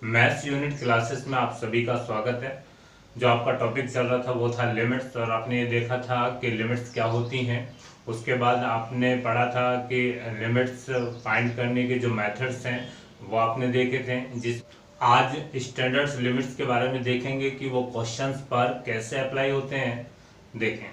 Maths unit classes में आप सभी का स्वागत है। जो आपका टॉपिक चल रहा था वो था लिमिट्स, और आपने ये देखा था कि लिमिट्स क्या होती हैं। उसके बाद आपने पढ़ा था कि लिमिट्स फाइंड करने के जो मेथड्स हैं वो आपने देखे थे। जिस आज स्टैंडर्ड्स लिमिट्स के बारे में देखेंगे कि वो क्वेश्चंस पर कैसे अप्लाई होते हैं। देखें,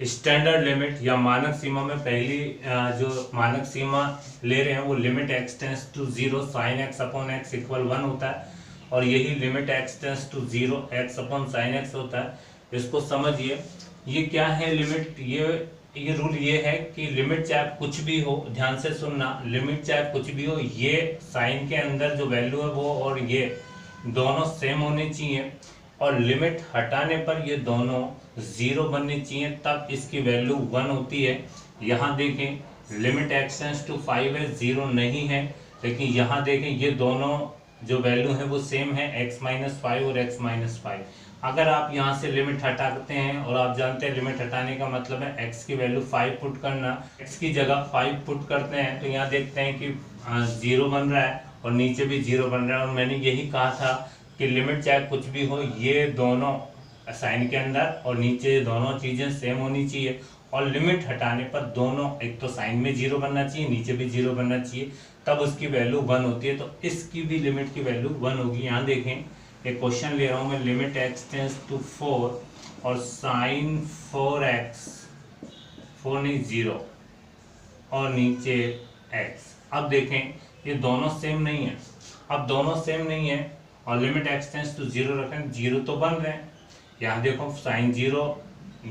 स्टैंडर्ड लिमिट या मानक सीमा में पहली जो मानक सीमा ले रहे हैं वो limit x tends to zero sine x upon x equal 1 होता है, और यही limit x tends to zero x upon sine x होता है। इसको समझिए, ये क्या है लिमिट। ये रूल ये है कि लिमिट चाहे कुछ भी हो, ध्यान से सुनना, लिमिट चाहे कुछ भी हो, ये साइन के अंदर जो वैल्यू है वो और ये दोनों सेम होने चाहिए, और लिमिट हटाने पर ये दोनों जीरो बननी चाहिए, तब इसकी वैल्यू 1 होती है। यहाँ देखें लिमिट एक्स टेंस टू 5 है, जीरो नहीं है, लेकिन यहाँ देखें ये दोनों जो वैल्यू है वो सेम है, x माइनस 5 और x माइनस 5। अगर आप यहाँ से लिमिट हटाते हैं, और आप जानते हैं लिमिट हटाने का मतलब है x की वैल्यू 5 पुट करना, x की जगह 5 पुट करते हैं तो यहाँ देखते हैं कि 0 बन रहा है और नीचे भी 0 बन रहा है। और मैंने यही कहा था कि लिमिट चाहे कुछ भी हो, ये दोनों साइन के अंदर और नीचे दोनों चीजें सेम होनी चाहिए, और लिमिट हटाने पर दोनों, एक तो साइन में 0 बनना चाहिए, नीचे भी 0 बनना चाहिए, तब उसकी वैल्यू 1 होती है। तो इसकी भी लिमिट की वैल्यू 1 होगी। यहाँ देखें, एक क्वेश्चन ले रहा हूँ मैं, लिमिट एक्स टेंस टू 4 और साइन 4x, 4 नहीं 0, और नीचे x। अब देखें ये दोनों सेम नहीं है, अब दोनों सेम नहीं है और लिमिट एक्स टेंस टू 0 रखें, 0 तो बन रहे हैं। यहाँ देखो साइन 0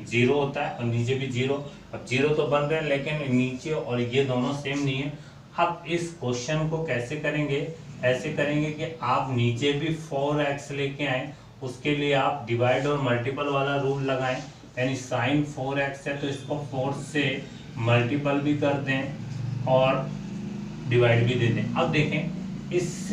0 होता है और नीचे भी 0, अब 0 तो बन रहे हैं, लेकिन नीचे और ये दोनों सेम नहीं है। अब इस क्वेश्चन को कैसे करेंगे, ऐसे करेंगे कि आप नीचे भी 4x लेके आए, उसके लिए आप डिवाइड और मल्टीपल वाला रूल लगाएं, यानी साइन 4x है तो इसको 4 से मल्टीपल भी कर दें और डिवाइड भी दे दें। अब देखें इस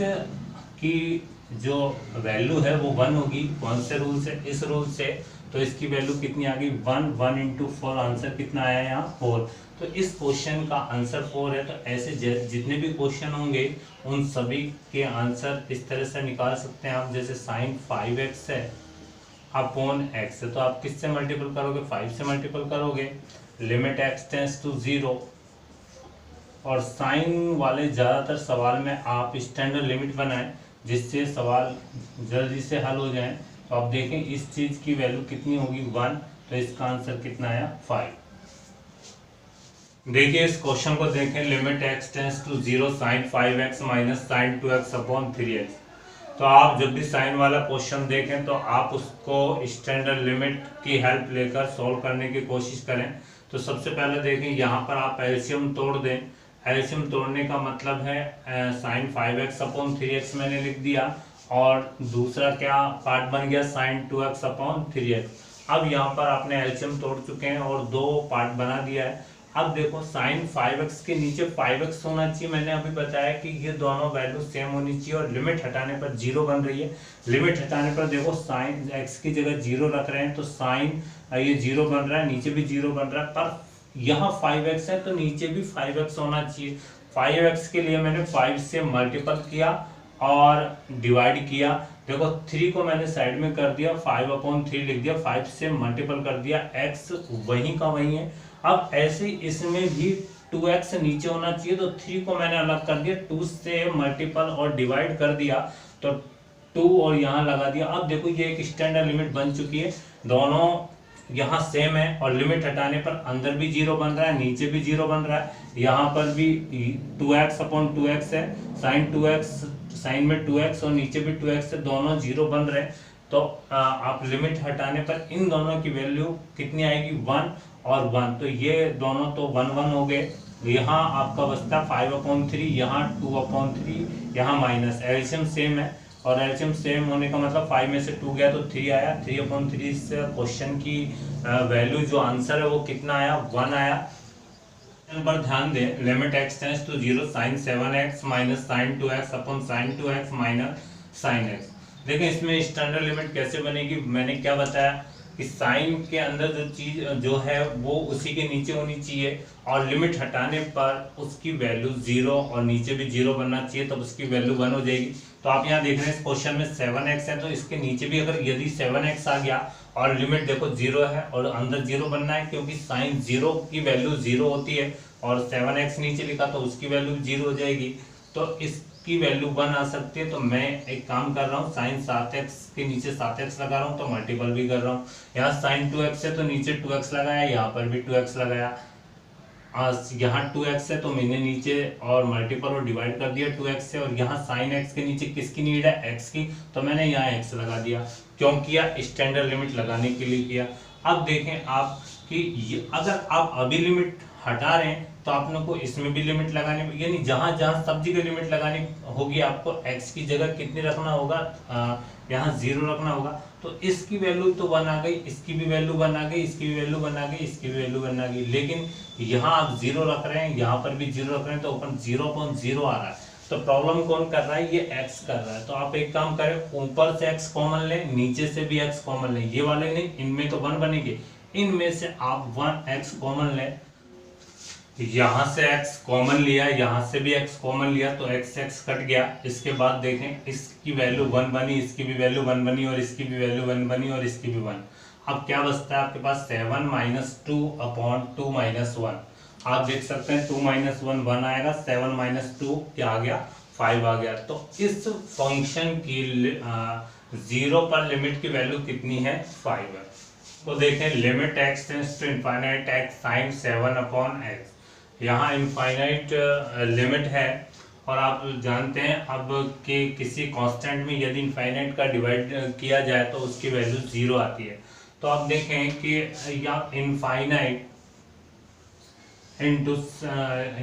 की जो वैल्यू है वो 1 होगी, कौन से रूल से, इस रूल से। तो इसकी वैल्यू कितनी आ गई 1, 1 इंटू 4, आंसर कितना आया यहाँ 4। तो इस क्वेश्चन का आंसर 4 है। तो ऐसे जितने भी क्वेश्चन होंगे उन सभी के आंसर इस तरह से निकाल सकते हैं आप। जैसे साइन 5x है अपॉन x है, तो आप किससे मल्टीपल करोगे, 5 से मल्टीपल करोगे। लिमिट एक्स टेंस टू 0, और साइन वाले ज़्यादातर सवाल में आप स्टैंडर्ड लिमिट बनाएं जिससे सवाल जल्दी से हल हो जाए। तो आप देखें इस चीज़ की वैल्यू कितनी होगी 1, तो इसका आंसर कितना आया 5। देखिए इस क्वेश्चन को देखें, limit x tends to 0 sine 5x minus sine 2x upon 3x। तो आप जब भी साइन वाला क्वेश्चन देखें तो आप उसको स्टैंडर्ड लिमिट की हेल्प लेकर सॉल्व करने की कोशिश करें। तो सबसे पहले देखें यहाँ पर आप एलसीएम तोड़ दें। एलसीएम तोड़ने का मतलब है साइन 5x अपॉन 3x मैंने लिख दिया, और दूसरा क्या पार्ट बन गया साइन 2x अपॉन 3x। अब यहाँ पर आपने एलसीएम तोड़ चुके हैं और दो पार्ट बना दिया है। अब देखो साइन 5x के नीचे 5x होना चाहिए, मैंने अभी बताया कि ये दोनों वैल्यू सेम होनी चाहिए, और लिमिट हटाने पर 0 बन रही है। लिमिट हटाने पर देखो साइन x की जगह 0 रख रहे हैं तो साइन ये 0 बन रहा है, नीचे भी 0 बन रहा है, पर यहाँ 5x है तो नीचे भी 5x होना चाहिए। 5x के लिए मैंने 5 से मल्टीपल किया और डिवाइड किया। देखो 3 को मैंने साइड में कर दिया, 5 अपॉन 3 लिख दिया, 5 से मल्टीपल कर दिया, x वहीं का वहीं है। अब ऐसे इसमें भी 2x नीचे होना चाहिए, तो 3 को मैंने अलग कर दिया, 2 से मल्टीपल और डिवाइड कर दिया, तो 2 और यहाँ लगा दिया। अब देखो ये एक स्टैंडर्ड लिमिट बन चुकी है, दोनों यहाँ सेम है, और लिमिट हटाने पर अंदर भी 0 बन रहा है, नीचे भी 0 बन रहा है, यहाँ पर भी 2x अपॉन 2x है, साइन 2x, साइन में 2x और नीचे भी 2x है, दोनों 0 बन रहे हैं। तो आप लिमिट हटाने पर इन दोनों की वैल्यू कितनी आएगी 1 और 1, तो ये दोनों तो 1 1 हो गए। यहाँ आपका बचता 5 अपॉन 3, यहाँ 2 अपॉन 3, यहाँ माइनस, एलसीएम सेम है, और एलसीएम सेम होने का मतलब 5 में से 2 गया तो 3 आया, 3 अपॉन 3 से क्वेश्चन की वैल्यू जो आंसर है वो कितना आया 1 आया। पर ध्यान दें, limit x tends to 0 sine 7x minus sine 2x upon sine 2x minus sine x। देखिए इसमें स्टैंडर्ड लिमिट कैसे बनेगी, मैंने क्या बताया कि साइन के अंदर जो चीज जो है वो उसी के नीचे होनी चाहिए, और लिमिट हटाने पर उसकी वैल्यू 0 और नीचे भी 0 बनना चाहिए, तब उसकी वैल्यू 1 हो जाएगी। तो आप यहाँ देख रहे हैं इस क्वेश्चन में 7x है, तो इसके नीचे भी अगर यदि 7x आ गया और लिमिट देखो 0 है और अंदर 0 बनना है, क्योंकि साइन 0 की वैल्यू 0 होती है और 7x नीचे लिखा तो उसकी वैल्यू 0 हो जाएगी, तो इसकी वैल्यू 1 आ सकती है। तो मैं एक काम कर रहा हूँ, साइन 7x के नीचे 7x लगा रहा हूँ, तो मल्टीपल भी कर रहा हूँ। यहाँ साइन 2x है तो नीचे 2x लगाया, यहाँ पर भी 2x लगाया, यहाँ 2x है तो मैंने नीचे और मल्टीपल और डिवाइड कर दिया 2x से, और यहाँ साइन x के नीचे किसकी नीड है, x की, तो मैंने यहाँ x लगा दिया। क्यों किया, स्टैंडर्ड लिमिट लगाने के लिए किया। अब देखें आप कि अगर आप अभी लिमिट हटा रहे हैं तो आप लोग को इसमें भी लिमिट लगानी, यानी जहां जहां सब जगह लिमिट लगानी होगी आपको x की जगह कितनी रखना होगा, यहाँ 0 रखना होगा। तो इसकी वैल्यू तो 1 आ गई, इसकी भी वैल्यू 1 आ गई, इसकी भी वैल्यू 1 आ गई, इसकी भी वैल्यू 1 आ गई, लेकिन यहाँ आप 0 रख रहे हैं, यहाँ पर भी 0 रख रहे हैं, तो अपन 0.0 आ रहा है। तो प्रॉब्लम कौन कर रहा है, ये x कर रहा है। तो आप एक काम करें, ऊपर से x कॉमन लें, नीचे से भी x कॉमन लें, ये वाले नहीं, इनमें तो 1 बनेंगे, इनमें से आप 1x कॉमन लें, यहाँ से x कॉमन लिया, यहाँ से भी x कॉमन लिया, तो x कट गया। इसके बाद देखें इसकी वैल्यू 1 बनी, इसकी भी वैल्यू 1 बनी, और इसकी भी वैल्यू 1 बनी, और इसकी भी 1। अब क्या बचता है आपके पास, 7 - 2/2 - 1। आप देख सकते हैं 2 - 1 1 आएगा, 7 - 2 क्या आ गया, 5 आ गया। तो इस फंक्शन की 0 पर लिमिट की वैल्यू कितनी है, 5 है। तो देखें limit x tends to infinite x sin 7/x, यहाँ इनफाइनाइट लिमिट है, और आप जानते हैं अब कि किसी कांस्टेंट में यदि इनफाइनाइट का डिवाइड किया जाए तो उसकी वैल्यू 0 आती है। तो आप देखें कि यहाँ इनफाइनाइट इंटू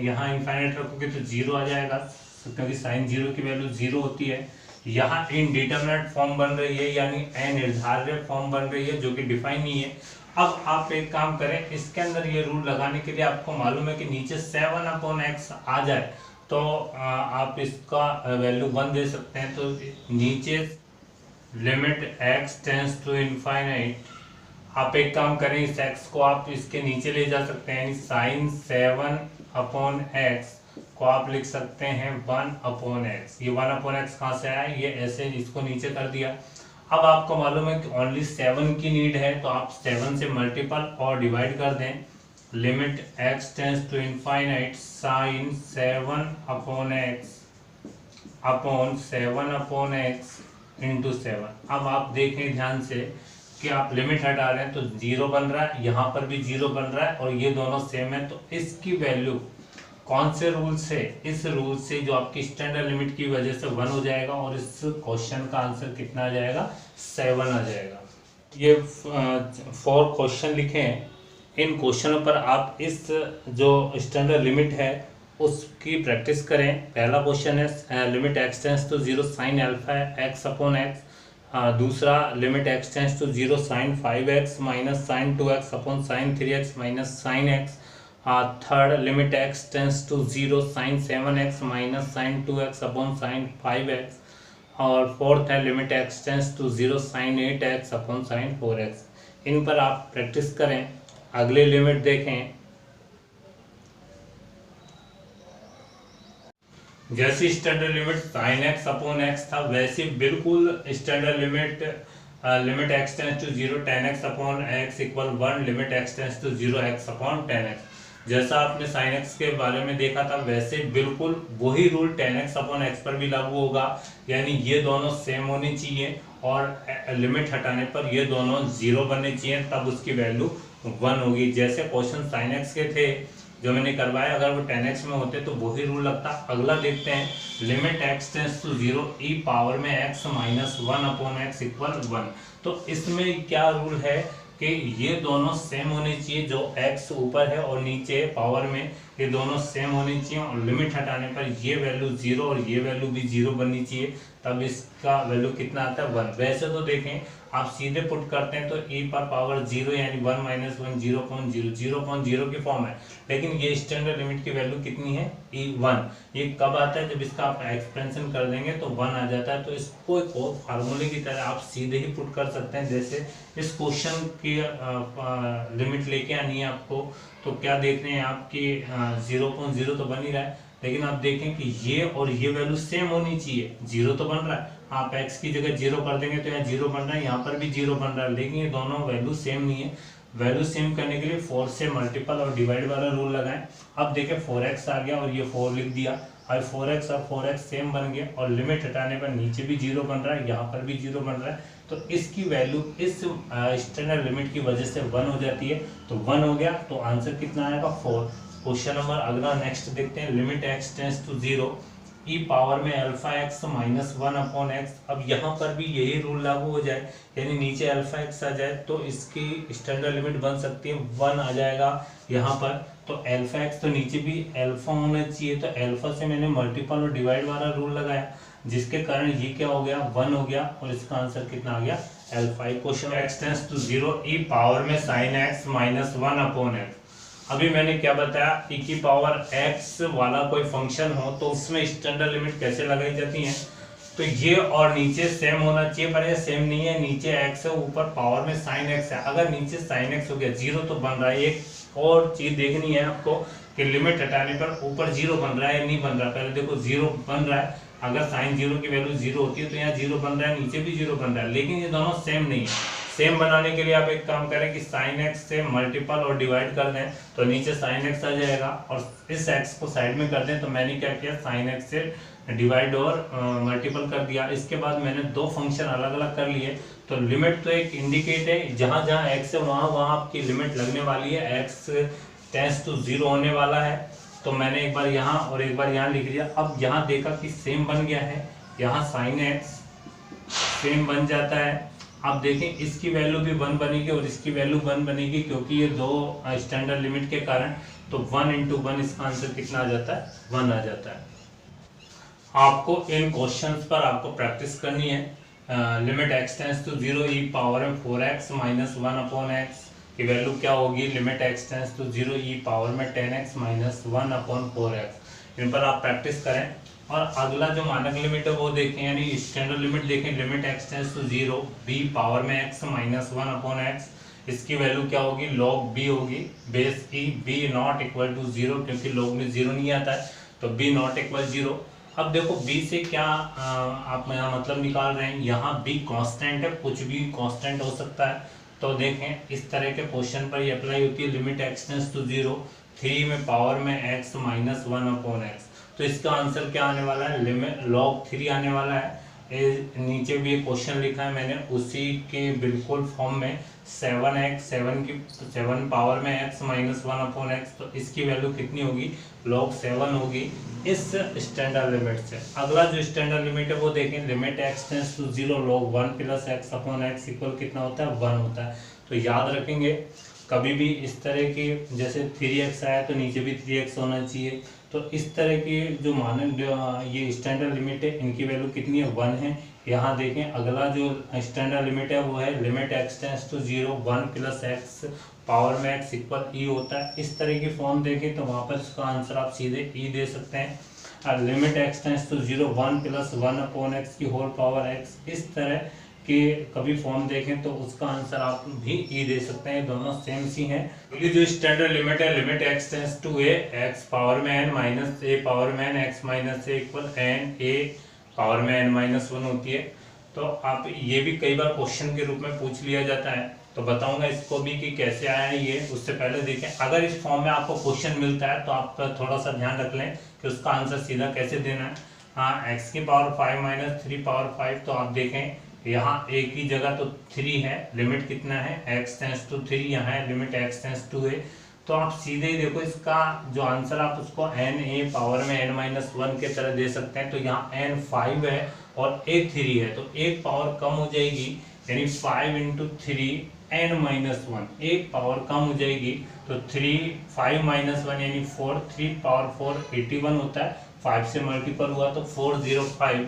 यहाँ इनफाइनाइट रखोगे तो 0 आ जाएगा, क्योंकि साइन 0 की वैल्यू 0 होती है। यहाँ इनडिटरमिनेट फॉर्म बन रही है, यानी अनिर्धारित फॉर्म बन रही है, जो कि डिफाइन नहीं है। अब आप एक काम करें, इसके अंदर ये रूल लगाने के लिए आपको मालूम है कि नीचे 7/x आ जाए तो आप इसका वैल्यू 1 दे सकते हैं। तो नीचे limit x tends to infinite, आप एक काम करें, इस x को आप इसके नीचे ले जा सकते हैं, यानी साइन 7/x को आप लिख सकते हैं 1/x। ये 1/x कहाँ से आया, ये ऐसे इसको नीचे कर दिया। अब आपको मालूम है कि ओनली 7 की नीड है, तो आप 7 से मल्टीपल और डिवाइड कर दें। Limit x tends to infinite sine 7/x upon 7/x into 7। अब आप देखें ध्यान से कि आप लिमिट हटा रहे हैं तो 0 बन रहा है, यहाँ पर भी 0 बन रहा है, और ये दोनों सेम है। तो इसकी वैल्यू कौन से रूल से, इस रूल से जो आपकी स्टैंडर्ड लिमिट की वजह से 1 हो जाएगा, और इस क्वेश्चन का आंसर कितना आ जाएगा, 7 आ जाएगा। ये 4 क्वेश्चन लिखे हैं, इन क्वेश्चनों पर आप इस जो स्टैंडर्ड लिमिट है उसकी प्रैक्टिस करें। पहला क्वेश्चन है limit x tends to 0 sine alpha x upon x, दूसरा limit x tends to 0 sine 5x minus sine 2x upon sine 3x minus sine x, third limit x tends to 0 sine 7x minus sine 2x upon sine 5x, और fourth है limit x tends to 0 sine 8x upon sine 4x। इन पर आप practice करें। अगले limit देखें, जैसी standard limit sign x upon x था वैसी बिल्कुल standard limit limit x tends to 0 tan x upon x equal 1 limit x tends to 0 x upon tan x। जैसा आपने साइन x के बारे में देखा था वैसे बिल्कुल वही rule tan x upon x पर भी लागू होगा, यानी ये दोनों सेम होने चाहिए, और लिमिट हटाने पर ये दोनों 0 बनने चाहिए, तब उसकी वैल्यू 1 होगी। जैसे क्वेश्चन साइन x के थे जो मैंने करवाया, अगर वो tan x में होते तो वही रूल लगता। अगला देखते हैं, limit x tends to 0 e power में x minus 1 upon x equal 1। तो इसमें क्या रूल है कि ये दोनों सेम होने चाहिए, जो x ऊपर है और नीचे पावर में ये दोनों सेम होने चाहिए, और लिमिट हटाने पर ये वैल्यू 0 और ये वैल्यू भी 0 बननी चाहिए, तब इसका वैल्यू कितना आता है 1। वैसे तो देखें आप सीधे पुट करते हैं तो e पर पावर 0 यानी 1 - 1 0.0 0.0 की फॉर्म है, लेकिन ये स्टैंडर्ड लिमिट की वैल्यू कितनी है e1। ये कब आता है, जब इसका आप एक्सपेंशन कर देंगे तो 1 आ जाता है। तो इसको एक और फार्मूले की तरह आप सीधे ही पुट कर सकते हैं। जैसे इस क्वेश्चन की लिमिट लेके आनी है आपको, तो क्या देख रहे हैं आपकी 0.0 तो बन ही रहा है, लेकिन आप देखें कि ये और ये वैल्यू सेम होनी चाहिए। 0 तो बन रहा है, आप x की जगह 0 कर देंगे तो यहाँ 0 बन रहा है, यहाँ पर भी 0 बन रहा है, लेकिन ये दोनों वैल्यू सेम नहीं है। वैल्यू सेम करने के लिए 4 से मल्टीपल और डिवाइड वाला रूल लगाएं। अब देखें 4x आ गया और ये 4 लिख दिया, और 4x और 4x सेम बन गया, और लिमिट हटाने पर नीचे भी 0 बन रहा है, यहाँ पर भी 0 बन रहा है। तो इसकी वैल्यू इस स्टैंडर्ड लिमिट की वजह से 1 हो जाती है। तो 1 हो गया, तो आंसर कितना आएगा 4। क्वेश्चन नंबर अगला नेक्स्ट देखते हैं। Limit x tends to 0 e power में alpha x minus 1 upon x। अब यहाँ पर भी यही रूल लागू हो जाए, यानी नीचे अल्फा x आ जाए तो इसकी स्टैंडर्ड लिमिट बन सकती है 1 आ जाएगा यहाँ पर। तो अल्फा x तो नीचे भी अल्फा होना चाहिए, तो अल्फा से मैंने मल्टीपल और डिवाइड वाला रूल लगाया, जिसके कारण ये क्या हो गया 1 हो गया, और इसका आंसर कितना आ गया alpha. Question x tends to 0 e power में sine x minus 1 upon x। अभी मैंने क्या बताया, e की पावर x वाला कोई फंक्शन हो तो उसमें स्टैंडर्ड लिमिट कैसे लगाई जाती है। तो ये और नीचे सेम होना चाहिए, पर ये सेम नहीं है, नीचे x है ऊपर पावर में साइन x है। अगर नीचे साइन x हो गया 0 तो बन रहा है। एक और चीज देखनी है आपको कि लिमिट हटाने पर ऊपर 0 बन रहा है या नहीं बन रहा है। पहले देखो 0 बन रहा है, अगर साइन 0 की वैल्यू 0 होती है तो यहाँ 0 बन रहा है, नीचे भी 0 बन रहा है, लेकिन ये दोनों सेम नहीं है। सेम बनाने के लिए आप एक काम करें कि साइन x से मल्टीपल और डिवाइड कर दें, तो नीचे साइन x आ जाएगा, और इस x को साइड में कर दें। तो मैंने क्या किया, साइन x से डिवाइड और मल्टीपल कर दिया। इसके बाद मैंने दो फंक्शन अलग अलग कर लिए। तो लिमिट तो एक इंडिकेट है, जहाँ जहाँ x है वहाँ आपकी लिमिट लगने वाली है। x टेंड्स टू 0 होने वाला है, तो मैंने एक बार यहाँ और एक बार यहाँ लिख दिया। अब यहाँ देखा कि सेम बन गया है, यहाँ साइन x सेम बन जाता है। आप देखें इसकी वैल्यू भी 1 बनेगी और इसकी वैल्यू 1 बनेगी, क्योंकि ये दो स्टैंडर्ड लिमिट के कारण। तो 1 × 1 इसका आंसर कितना आ जाता है 1 आ जाता है। आपको इन क्वेश्चंस पर आपको प्रैक्टिस करनी है। Limit x tends to 0 e power में 4x माइनस 1 अपॉन x की वैल्यू क्या होगी। Limit x tends to 0 e power में 10x माइनस 1 अपॉन 4x। इन पर आप प्रैक्टिस करें। और अगला जो मानक लिमिट है वो देखें, यानी स्टैंडर्ड लिमिट देखें। Limit x tends to 0 b power में x माइनस 1 अपॉन x। इसकी वैल्यू क्या होगी log b होगी, base e b not equal to 0, क्योंकि log में 0 नहीं आता है, तो b नॉट इक्वल 0। अब देखो b से क्या आप यहाँ मतलब निकाल रहे हैं, यहाँ b कांस्टेंट है, कुछ भी कांस्टेंट हो सकता है। तो देखें इस तरह के क्वेश्चन पर ये अप्लाई होती है। लिमिट x टेंड्स टू 0 3 में पावर में x माइनस 1 अपॉन x। तो इसका आंसर क्या आने वाला है, लिमिट log 3 आने वाला है। नीचे भी एक क्वेश्चन लिखा है मैंने, उसी के बिल्कुल फॉर्म में 7 पावर में x माइनस 1 अपॉन x। तो इसकी वैल्यू कितनी होगी log 7 होगी इस स्टैंडर्ड लिमिट से। अगला जो स्टैंडर्ड लिमिट है वो देखें। Limit x tends to 0 log 1 plus x upon x equal कितना होता है 1 होता है। तो याद रखेंगे कभी भी इस तरह की, जैसे 3x आया तो नीचे भी 3x होना चाहिए। तो इस तरह की जो मानक ये स्टैंडर्ड लिमिट है, इनकी वैल्यू कितनी है 1 है। यहाँ देखें अगला जो स्टैंडर्ड लिमिट है वो है limit x tends to 0 1 plus x power में x इक्वल e होता है। इस तरह की फॉर्म देखें तो वहाँ पर इसका आंसर आप सीधे e दे सकते हैं। और limit x tends to 0 1 plus 1 upon x की होल पावर x, इस तरह कि कभी फॉर्म देखें तो उसका आंसर आप भी ई दे सकते हैं, दोनों सेम सी हैं। अगली जो स्टैंडर्ड लिमिट है, limit x tends to a x power में n माइनस a पावर में n x minus a equal n a power में n माइनस 1 होती है। तो आप ये भी कई बार क्वेश्चन के रूप में पूछ लिया जाता है, तो बताऊंगा इसको भी कि कैसे आया है ये। उससे पहले देखें, अगर इस फॉर्म में आपको क्वेश्चन मिलता है तो आप थोड़ा सा ध्यान रख लें कि उसका आंसर सीधा कैसे देना है। हाँ, x की पावर 5 माइनस 3 पावर 5, तो आप देखें यहाँ a की जगह तो 3 है, लिमिट कितना है x टेंड्स टू 3, यहाँ है limit x tends to a। तो आप सीधे ही देखो इसका जो आंसर आप उसको n a पावर में n माइनस 1 के तरह दे सकते हैं। तो यहाँ n 5 है और a 3 है, तो एक पावर कम हो जाएगी, यानी 5 × 3 n माइनस 1, एक पावर कम हो जाएगी। तो 5 माइनस 1 यानी 4, 3 पावर 4 81 होता है, 5 से मल्टीपल हुआ तो 405।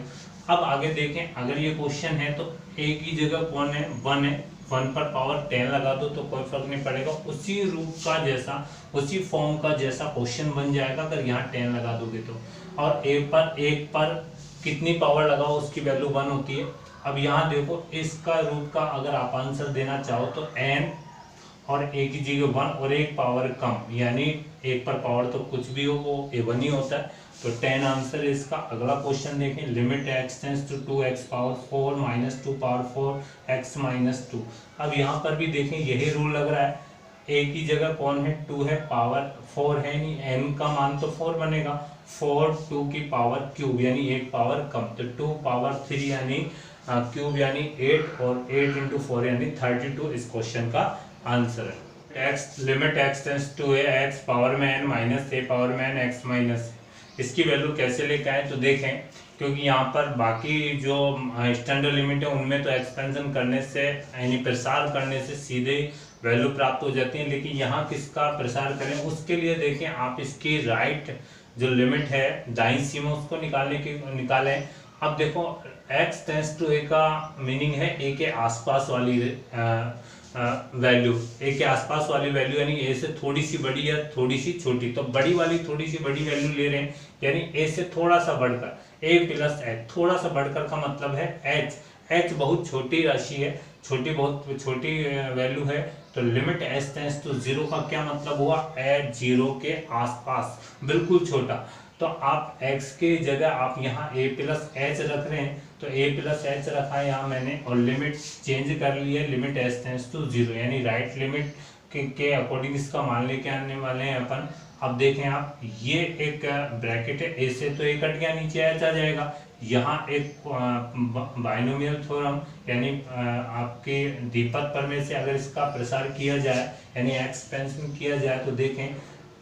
अब आगे देखें, अगर ये क्वेश्चन है तो ए की जगह कौन है, 1 है, 1 पर पावर 10 लगा दो तो कोई फर्क नहीं पड़ेगा, उसी रूप का जैसा, उसी फॉर्म का जैसा क्वेश्चन बन जाएगा अगर यहाँ 10 लगा दोगे तो। और एक पर कितनी पावर लगाओ उसकी वैल्यू 1 होती है। अब यहाँ देखो, इसका रूप का अगर आप आंसर देना चाहो तो n और a की जगह 1 और एक पावर कम, यानी एक पर पावर तो कुछ भी हो वो a1 ही होता है, तो 10 आंसर है इसका। अगला क्वेश्चन देखें, limit x tends to 2x power 4 minus 2 power 4 x minus 2। अब यहाँ पर भी देखें यही रूल लग रहा है, a की जगह कौन है, 2 है, पावर 4 है नहीं, n का मान तो 4 बनेगा, 4 2 की पावर क्यूब यानी एक पावर कम, तो 2 पावर 3 यानी क्यूब यानी 8 और 8 इंटू 4 यानी 32 इस क्वेश्चन का आंसर है। x limit x tends to x power में n माइनस a पावर में n x माइनस, इसकी वैल्यू कैसे लेके आए तो देखें, क्योंकि यहाँ पर बाकी जो स्टैंडर्ड लिमिट है उनमें तो एक्सपेंशन करने से यानी प्रसार करने से सीधे वैल्यू प्राप्त हो जाती है, लेकिन यहाँ किसका प्रसार करें उसके लिए देखें आप इसकी राइट जो लिमिट है दाईं सीमा उसको निकालें। अब देखो x टेंड्स टू a का मीनिंग है a के आसपास वाली वैल्यू, ए के आसपास वाली वैल्यू यानी ए से थोड़ी सी बड़ी या थोड़ी सी छोटी, तो बड़ी वाली थोड़ी सी बड़ी वैल्यू ले रहे हैं यानी ए से थोड़ा सा बढ़कर, ए प्लस एच, थोड़ा सा बढ़कर का मतलब है एच, एच बहुत छोटी राशि है, बहुत छोटी वैल्यू है, तो लिमिट एच टेंड्स टू 0 का क्या मतलब हुआ, एच 0 के आसपास बिल्कुल छोटा, तो आप x के जगह आप यहाँ a प्लस एच रख रहे हैं तो a प्लस एच रखा है यहाँ मैंने, और लिमिट चेंज कर ली है, लिमिट h टेंड्स टू 0 यानी राइट लिमिट के अकॉर्डिंग इसका मान लेके आने वाले हैं अपन। अब देखें आप, ये एक ब्रैकेट है, a से तो a कट गया, नीचे h आ जाएगा, यहाँ एक बाइनोमियल थ्योरम यानी आपके द्विपद प्रमेय से अगर इसका प्रसार किया जाए यानी एक्सपेंशन किया जाए तो देखें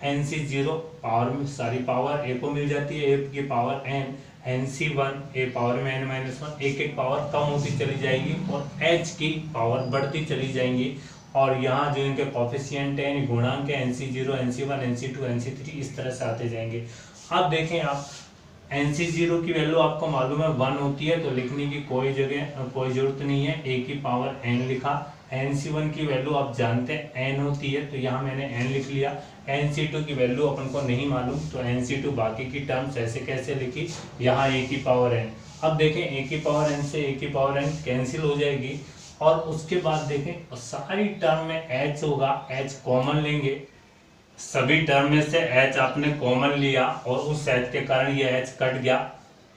NC0 पावर में सारी पावर a को मिल जाती है, a की power n, NC1 a power में n-1, एक एक पावर कम होती चली जाएगी और h की पावर बढ़ती चली जाएंगी, और यहाँ जो इनके कोफिशिएंट है गुणांक है NC0 NC1 NC2 NC3 इस तरह से आते जाएंगे। अब देखें आप, NC0 की वैल्यू आपको मालूम है 1 होती है तो लिखने की कोई जरूरत नहीं है, a की पावर n लिखा, NC1 की वैल्यू आप जानते हैं n होती है तो यहाँ मैंने n लिख लिया, NC2 की वैल्यू अपन को नहीं मालूम तो NC2 बाकी की टर्म्स ऐसे कैसे लिखी, यहाँ a की पावर n। अब देखें a की पावर n से a की पावर n कैंसिल हो जाएगी, और उसके बाद देखें सारी टर्म में h होगा, h कॉमन लेंगे, सभी टर्म में से h आपने कॉमन लिया और उस h के कारण ये h कट गया,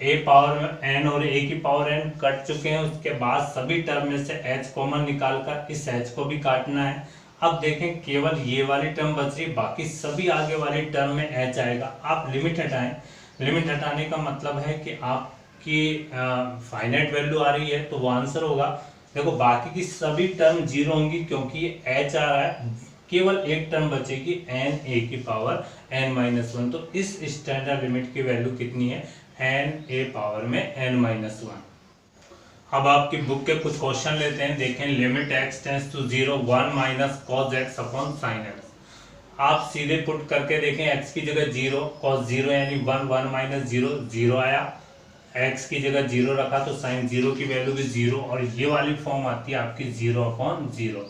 a पावर में n और a की पावर n कट चुके हैं, उसके बाद सभी टर्म में से h कॉमन निकालकर इस h को भी काटना है। अब देखें केवल ये वाली टर्म बच रही, बाकी सभी आगे वाली टर्म में h आएगा। आप लिमिट हटाएं, लिमिट हटाने का मतलब है कि आपकी फाइनाइट वैल्यू आ रही है तो वो आंसर होगा। देखो बाकी की सभी टर्म 0 होंगी क्योंकि h आ रहा है, केवल एक टर्म बचेगी n a की पावर n-1, तो इस स्टैंडर्ड लिमिट की वैल्यू कितनी है, n a पावर में n-1। अब आपकी बुक के कुछ क्वेश्चन लेते हैं, देखें limit x tends to 0 1 minus cos x upon sine x। आप सीधे पुट करके देखें, x की जगह 0 cos 0 यानी 1 1 माइनस 0 0 आया, x की जगह 0 रखा तो साइन 0 की वैल्यू भी 0, और ये वाली फॉर्म आती है आपकी 0 अपॉन 0।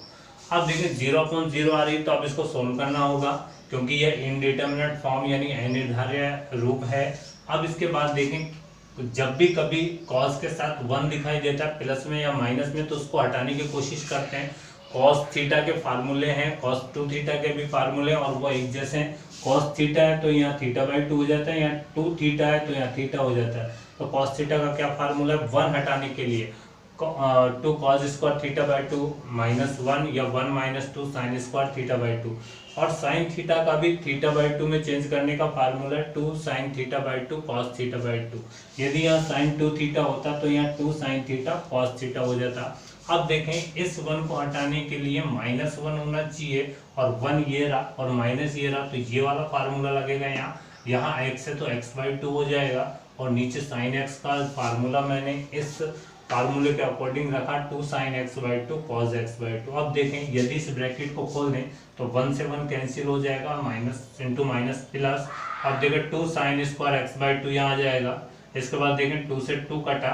अब देखें 0 अपॉन 0 आ रही है तो अब इसको सोल्व करना होगा क्योंकि यह इनडिटरमिनेट फॉर्म यानी अनिर्धारित रूप है। अब इसके बाद देखें जब भी कभी cos के साथ 1 दिखाई देता है प्लस में या माइनस में तो उसको हटाने की कोशिश करते हैं। cos थीटा के फार्मूले हैं, cos 2 थीटा के भी फार्मूले और वो एक जैसे हैं। cos थीटा है तो यहाँ θ/2 हो जाता है, यहाँ 2 थीटा है तो यहाँ थीटा हो जाता है। तो cos थीटा का क्या फार्मूला है, 1 हटाने के लिए 2 cos स्क्वायर θ/2 -1 या 1 - 2 sin स्क्वायर θ/2, और sin थीटा का भी θ/2 में चेंज करने का फार्मूला 2 sin θ/2 cos θ/2। यदि यहाँ sin 2 थीटा होता तो यहाँ 2 sin थीटा cos थीटा हो जाता। अब देखें इस 1 को हटाने के लिए -1 होना चाहिए और 1 ये रहा और माइनस ये रहा, तो ये वाला फार्मूला लगेगा यहाँ x है तो x/2 हो जाएगा, और नीचे sin x का फार्मूला मैंने इस फार्मूले के अकॉर्डिंग रखा 2 sin x/2 cos x/2। अब देखें यदि इस ब्रैकेट को खोल दें तो 1 से 1 कैंसिल हो जाएगा, माइनस इंटू माइनस प्लस। अब देखें 2 sin स्क्वायर x/2 यहाँ आ जाएगा, इसके बाद देखें 2 से 2 कटा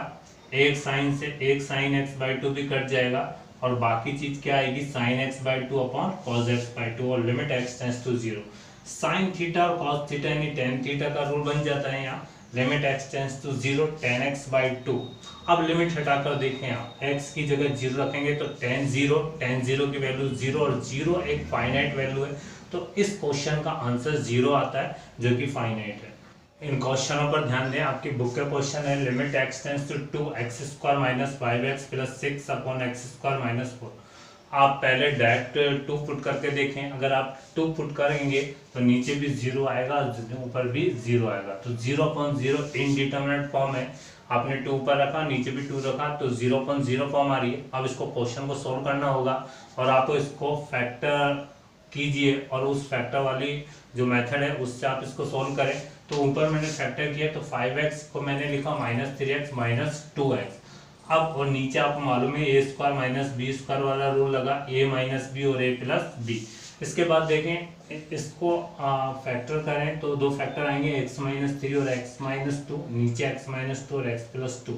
एक साइन एक्स बाई टू भी कट जाएगा और बाकी चीज क्या आएगी sine x by two upon cos x by two और limit x tends to zero. Sine theta और कॉस थीटा यानी टेन थीटा का रूल बन जाता है यहाँ limit x tends to zero tan x by two. अब लिमिट हटाकर देखें आप एक्स की जगह जीरो रखेंगे तो टेन जीरो की वैल्यू जीरो और जीरो एक फाइनाइट वैल्यू है तो इस क्वेश्चन का आंसर जीरो आता है जो कि फाइनाइट है। इन क्वेश्चनों पर ध्यान दें, आपकी बुक का क्वेश्चन है limit x tends to two x square minus 5x plus 6 upon x square minus 4। आप पहले डायरेक्ट टू पुट करके देखें, अगर आप टू पुट करेंगे तो नीचे भी जीरो आएगा ऊपर भी जीरो आएगा तो zero upon zero indeterminate form है। आपने टू ऊपर रखा नीचे भी टू रखा तो जीरो अपॉन जीरो फॉर्म आ रही है। अब इसको क्वेश्चन को सोल्व करना होगा और आपको इसको फैक्टर कीजिए और उस फैक्टर वाली जो मेथड है उससे आप इसको सोल्व करें। तो ऊपर मैंने फैक्टर किया तो 5x को मैंने लिखा माइनस 3x माइनस 2x। अब और नीचे आपको मालूम है ए स्क्वायर माइनस बी स्क्वायर वाला रूल लगा a माइनस बी और a प्लस बी। इसके बाद देखें इसको फैक्टर करें तो दो फैक्टर आएंगे x माइनस 3 और x माइनस 2, नीचे x माइनस 2 और x प्लस 2।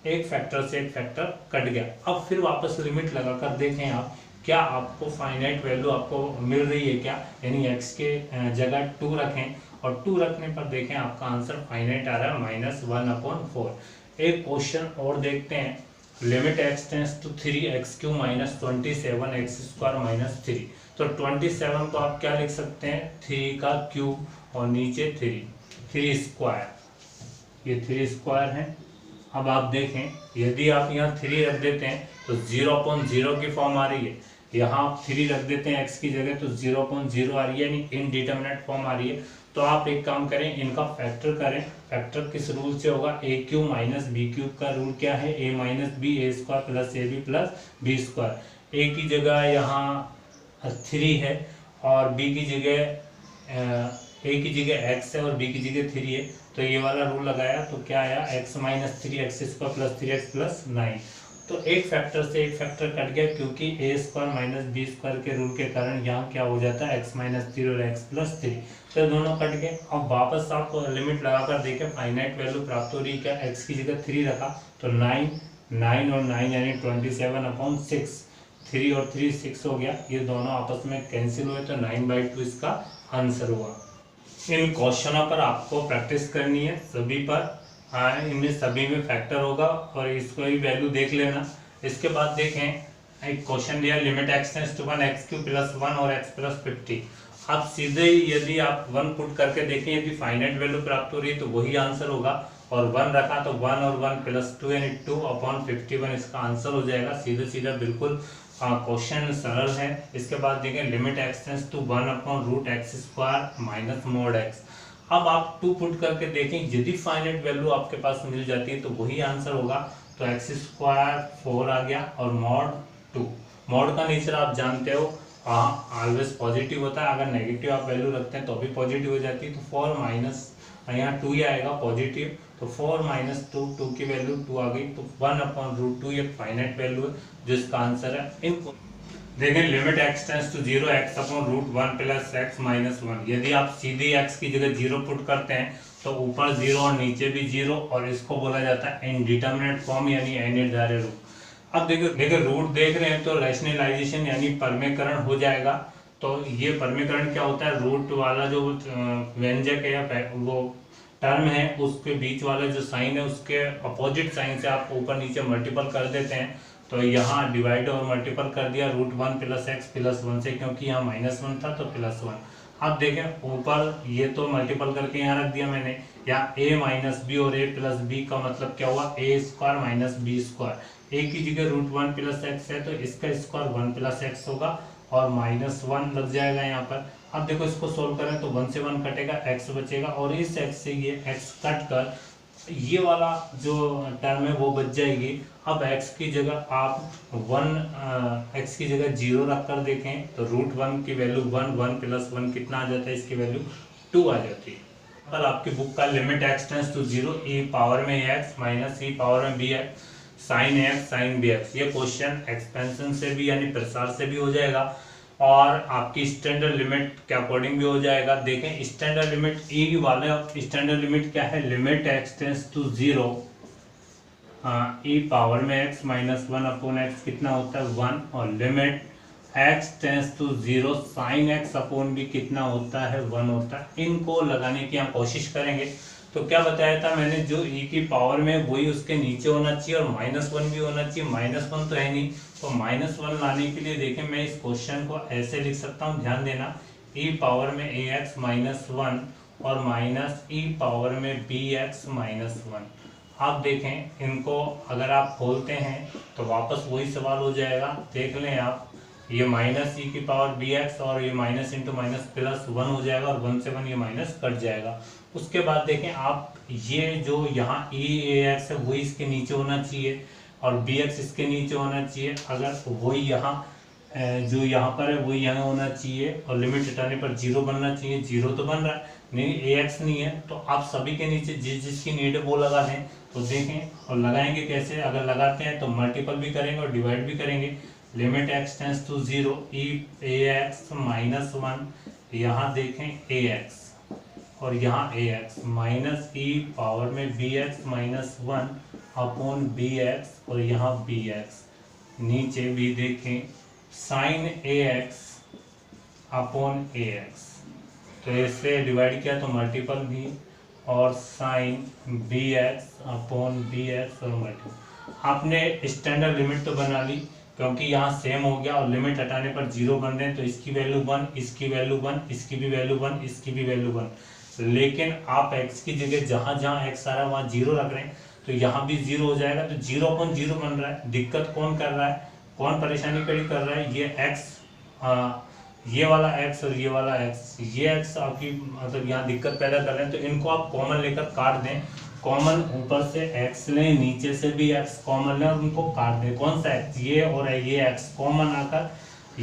एक फैक्टर से एक फैक्टर कट गया। अब फिर वापस लिमिट लगाकर देखें आप क्या आपको फाइनाइट वैल्यू आपको मिल रही है क्या, यानी x के जगह 2 रखें और 2 रखने पर देखें आपका आंसर फाइनाइट आ रहा है माइनस 1/4। एक क्वेश्चन और देखते हैं limit x tends to 3x cube minus 27x square minus 3। तो 27 को आप क्या लिख सकते हैं 3 का क्यूब और नीचे 3 स्क्वायर, ये 3 स्क्वायर है। अब आप देखें यदि आप यहाँ 3 रख देते हैं तो 0/0 की फॉर्म आ रही है, यहाँ आप 3 रख देते हैं x की जगह तो 0/0 आ रही है यानी इनडिटरमिनेट फॉर्म आ रही है। तो आप एक काम करें इनका फैक्टर करें। फैक्टर किस रूल से होगा a cube minus b cube का रूल क्या है a minus b a square plus a b plus b square. a की जगह यहाँ 3 है और b की जगह a की जगह x है और b की जगह 3 है तो ये वाला रूल लगाया तो क्या आया x minus 3x square plus 3x plus 9। तो एक फैक्टर से एक फैक्टर कट गया क्योंकि a square minus b square के रूल के कारण यहाँ क्या हो जाता है x माइनस 3 और x प्लस 3 तो दोनों कट गए। अब वापस आप लिमिट लगाकर देखें फाइनाइट वैल्यू प्राप्त हो रही क्या, x की जगह 3 रखा तो 9 और 9 यानी 27/6, 3 और 3 6 हो गया, ये दोनों आपस में कैंसिल हुए तो 9/2 इसका आंसर हुआ। इन क्वेश्चनों पर आपको प्रैक्टिस करनी है सभी पर, इनमें सभी में फैक्टर होगा और इसको ही वैल्यू देख लेना। इसके बाद देखें एक क्वेश्चन दिया limit x tends to 1x cube plus 1 और x प्लस 50। आप सीधे ही यदि आप 1 पुट करके देखें यदि फाइनाइट वैल्यू प्राप्त हो रही है तो वही आंसर होगा और 1 रखा तो 1 और 1 प्लस 2 यानी 2/51 इसका आंसर हो जाएगा। सीधा सीधा बिल्कुल क्वेश्चन सरल है। इसके बाद देखें limit x tends to 1/√x square minus mod x। अब आप 2 पुट करके देखें यदि फाइनाइट वैल्यू आपके पास मिल जाती है तो वही आंसर होगा। तो x स्क्वायर 4 आ गया और mod 2। मॉड का नेचर आप जानते हो ऑलवेज पॉजिटिव होता है, अगर नेगेटिव आप वैल्यू रखते हैं तो भी पॉजिटिव हो जाती है। तो 4 माइनस यहाँ 2 ही आएगा पॉजिटिव तो 4 माइनस 2 की वैल्यू 2 आ गई तो 1/√2 ये फाइनाइट वैल्यू है जिसका आंसर है। इनको देखें limit x tends to 0 x/√1 plus x minus 1। यदि आप सीधे x की जगह 0 पुट करते हैं तो ऊपर 0 और नीचे भी 0 और इसको बोला जाता है इनडिटरमिनेट फॉर्म यानी अनिर्धारित रूप। अब देखो रूट देख रहे हैं तो रैशनलाइजेशन यानी परमीकरण हो जाएगा। तो ये परमीकरण क्या होता है, रूट वाला जो व्यंजक है या वो टर्म है उसके बीच वाला जो साइन है उसके अपोजिट साइन से आप ऊपर नीचे मल्टीपल कर देते हैं। तो यहाँ डिवाइड और मल्टीपल कर दिया √1 प्लस x प्लस 1 से, क्योंकि यहाँ -1 था तो +1। अब देखें ऊपर ये तो मल्टीपल करके यहाँ रख दिया मैंने, या a माइनस बी और a प्लस बी का मतलब क्या हुआ a square minus b square. a की जगह √1 प्लस x है तो इसका स्क्वायर 1 प्लस x होगा और -1 लग जाएगा यहाँ पर। अब देखो इसको सोल्व करें तो 1 से 1 कटेगा, x बचेगा और इस x से ये x कट कर ये वाला जो टर्म है वो बच जाएगी। अब x की जगह आप x की जगह 0 रख कर देखें तो √1 की वैल्यू 1 प्लस 1 कितना आ जाता है, इसकी वैल्यू 2 आ जाती है। पर आपकी बुक का limit x tends to 0 e power में x माइनस e पावर में bx sine x sine bx। ये क्वेश्चन एक्सपेंशन से भी यानी प्रसार से भी हो जाएगा और आपकी स्टैंडर्ड लिमिट के अकॉर्डिंग भी हो जाएगा। देखें स्टैंडर्ड लिमिट ई वाले स्टैंडर्ड लिमिट क्या है, limit x tends to 0 e power में x minus one upon x कितना होता है 1, और limit x tends to 0 sine x upon भी कितना होता है 1 होता है। इनको लगाने की हम कोशिश करेंगे। तो क्या बताया था मैंने, जो e की पावर में वही उसके नीचे होना चाहिए और -1 भी होना चाहिए। -1 तो है नहीं, तो -1 लाने के लिए देखें मैं इस क्वेश्चन को ऐसे लिख सकता हूँ, ध्यान देना, e पावर में ax माइनस 1 और माइनस e पावर में bx माइनस 1। आप देखें इनको अगर आप खोलते हैं तो वापस वही सवाल हो जाएगा। देख लें आप, ये माइनस ई की पावर bx और ये माइनस इंटू माइनस प्लस 1 हो जाएगा और 1 से 1 ये माइनस कट जाएगा। उसके बाद देखें आप, ये जो यहाँ ई ax है वही इसके नीचे होना चाहिए और bx इसके नीचे होना चाहिए। अगर वही यहाँ जो यहाँ पर है वही यहाँ होना चाहिए और लिमिट हटाने पर 0 बनना चाहिए। 0 तो बन रहा है, नहीं ax नहीं है, तो आप सभी के नीचे जिसकी नीड है वो लगा दें। तो देखें और लगाएंगे कैसे, अगर लगाते हैं तो मल्टीपल भी करेंगे और डिवाइड भी करेंगे। Limit x tends to 0 e ax minus 1, यहाँ देखें ax और यहाँ ax माइनस ई पावर में bx माइनस 1 अपॉन bx और यहाँ bx, नीचे भी देखें साइन ax अपॉन ax, तो इससे डिवाइड किया तो मल्टीपल भी, और साइन bx अपॉन bx और मल्टीपल। आपने स्टैंडर्ड लिमिट तो बना ली क्योंकि यहाँ सेम हो गया और लिमिट हटाने पर 0 बन रहे हैं, तो इसकी वैल्यू 1, इसकी वैल्यू 1, इसकी भी वैल्यू 1, इसकी भी वैल्यू 1। लेकिन आप x की जगह जहाँ जहाँ x आ रहा है वहाँ 0 रख रहे हैं, तो यहाँ भी 0 हो जाएगा, तो 0/0 बन रहा है। दिक्कत कौन कर रहा है, कौन परेशानी खड़ी कर रहा है, ये x, ये वाला x और ये वाला x, ये x आपकी मतलब यहाँ दिक्कत पैदा कर रहे हैं। तो इनको आप कॉमन लेकर काट दें। कॉमन ऊपर से x लें, नीचे से भी x कॉमन लें और उनको काट दें। कौन सा x, ये और ये x कॉमन आकर,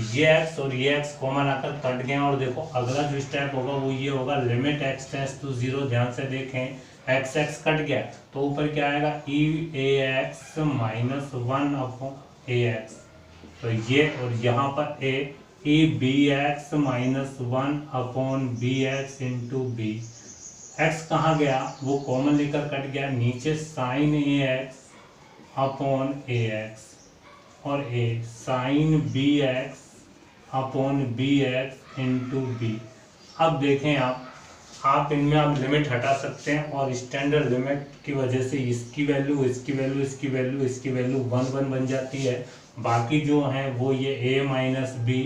ये x और ये x कॉमन आकर कट गए। और देखो अगला जो स्टेप होगा वो ये होगा, लिमिट x टेंस टू 0, ध्यान से देखें x कट गया तो ऊपर क्या आएगा, e ax minus 1 upon ax, तो ये, और यहाँ पर e bx minus 1 upon bx into b। x कहाँ गया, वो कॉमन लेकर कट गया, नीचे साइन ax अपॉन ax और a sine bx upon bx into b। अब देखें आप इनमें आप लिमिट हटा सकते हैं और स्टैंडर्ड लिमिट की वजह से इसकी वैल्यू, इसकी वैल्यू, इसकी वैल्यू, इसकी वैल्यू 1 बन जाती है। बाकी जो हैं वो ये a माइनस बी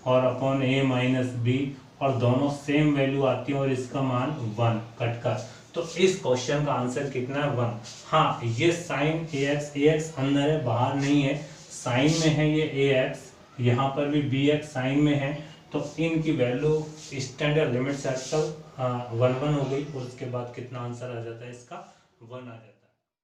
और अपॉन a माइनस बी, और दोनों सेम वैल्यू आती है और इसका मान 1 कटकर। तो इस क्वेश्चन का आंसर कितना है, 1। हाँ, ये साइन ax अंदर है, बाहर नहीं है, साइन में है ये ax, यहाँ पर भी bx साइन में है, तो इनकी वैल्यू स्टैंडर्ड लिमिट से हटकर 1 हो गई और उसके बाद कितना आंसर आ जाता है इसका, 1 आ जाता है।